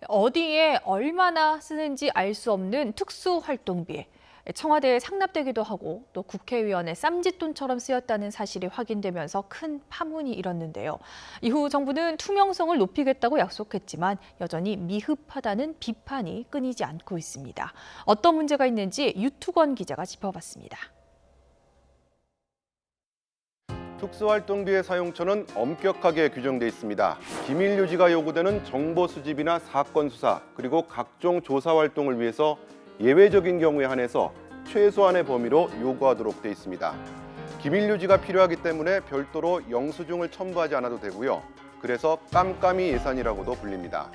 어디에 얼마나 쓰는지 알 수 없는 특수활동비. 청와대에 상납되기도 하고 또 국회의원의 쌈짓돈처럼 쓰였다는 사실이 확인되면서 큰 파문이 일었는데요. 이후 정부는 투명성을 높이겠다고 약속했지만 여전히 미흡하다는 비판이 끊이지 않고 있습니다. 어떤 문제가 있는지 유투건 기자가 짚어봤습니다. 특수활동비의 사용처는 엄격하게 규정돼 있습니다. 기밀 유지가 요구되는 정보 수집이나 사건 수사, 그리고 각종 조사 활동을 위해서 예외적인 경우에 한해서 최소한의 범위로 요구하도록 돼 있습니다. 기밀 유지가 필요하기 때문에 별도로 영수증을 첨부하지 않아도 되고요. 그래서 깜깜이 예산이라고도 불립니다.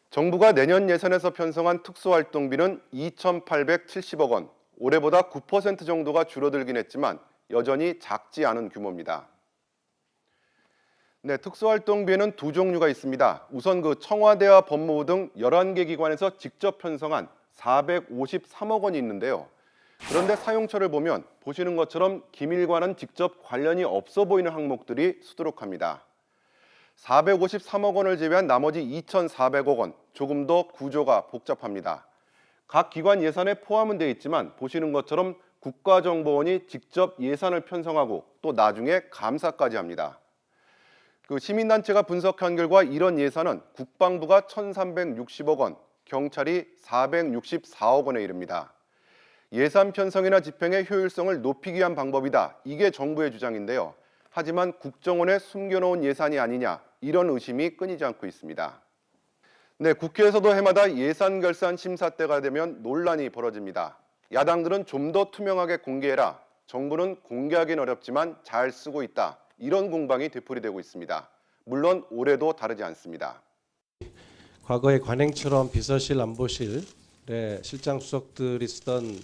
정부가 내년 예산에서 편성한 특수활동비는 2,870억 원, 올해보다 9% 정도가 줄어들긴 했지만 여전히 작지 않은 규모입니다. 네, 특수활동비에는 두 종류가 있습니다. 우선 청와대와 법무부 등 11개 기관에서 직접 편성한 453억 원이 있는데요. 그런데 사용처를 보면 보시는 것처럼 기밀과는 직접 관련이 없어 보이는 항목들이 수두룩합니다. 453억 원을 제외한 나머지 2,400억 원, 조금 더 구조가 복잡합니다. 각 기관 예산에 포함은 되어 있지만 보시는 것처럼 국가정보원이 직접 예산을 편성하고 또 나중에 감사까지 합니다. 시민단체가 분석한 결과 이런 예산은 국방부가 1,360억 원, 경찰이 464억 원에 이릅니다. 예산 편성이나 집행의 효율성을 높이기 위한 방법이다. 이게 정부의 주장인데요. 하지만 국정원에 숨겨놓은 예산이 아니냐, 이런 의심이 끊이지 않고 있습니다. 네, 국회에서도 해마다 예산 결산 심사 때가 되면 논란이 벌어집니다. 야당들은 좀 더 투명하게 공개해라. 정부는 공개하기는 어렵지만 잘 쓰고 있다. 이런 공방이 되풀이되고 있습니다. 물론 올해도 다르지 않습니다. 과거의 관행처럼 비서실, 안보실의 실장 수석들이 쓰던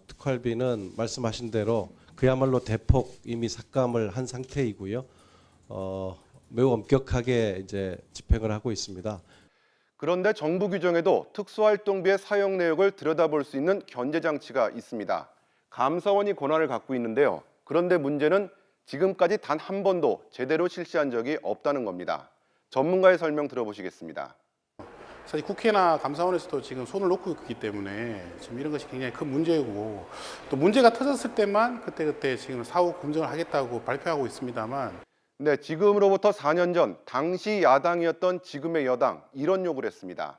특활비는 말씀하신 대로 그야말로 대폭 이미 삭감을 한 상태이고요. 매우 엄격하게 이제 집행을 하고 있습니다. 그런데 정부 규정에도 특수활동비의 사용 내역을 들여다볼 수 있는 견제 장치가 있습니다. 감사원이 권한을 갖고 있는데요. 그런데 문제는 지금까지 단 한 번도 제대로 실시한 적이 없다는 겁니다. 전문가의 설명 들어보시겠습니다. 사실 국회나 감사원에서도 지금 손을 놓고 있기 때문에 지금 이런 것이 굉장히 큰 문제고, 또 문제가 터졌을 때만 그때 지금 사후 검증을 하겠다고 발표하고 있습니다만, 네, 지금으로부터 4년 전 당시 야당이었던 지금의 여당, 이런 요구를 했습니다.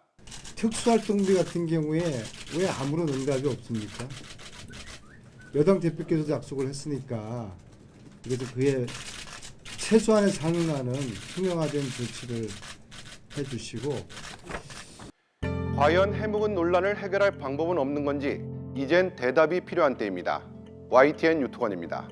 특수활동비 같은 경우에 왜 아무런 응답이 없습니까? 여당 대표께서도 약속을 했으니까 그래도 그에 최소한의 상응하는 투명화된 조치를 해주시고, 과연 해묵은 논란을 해결할 방법은 없는 건지 이젠 대답이 필요한 때입니다. YTN 유튜건입니다.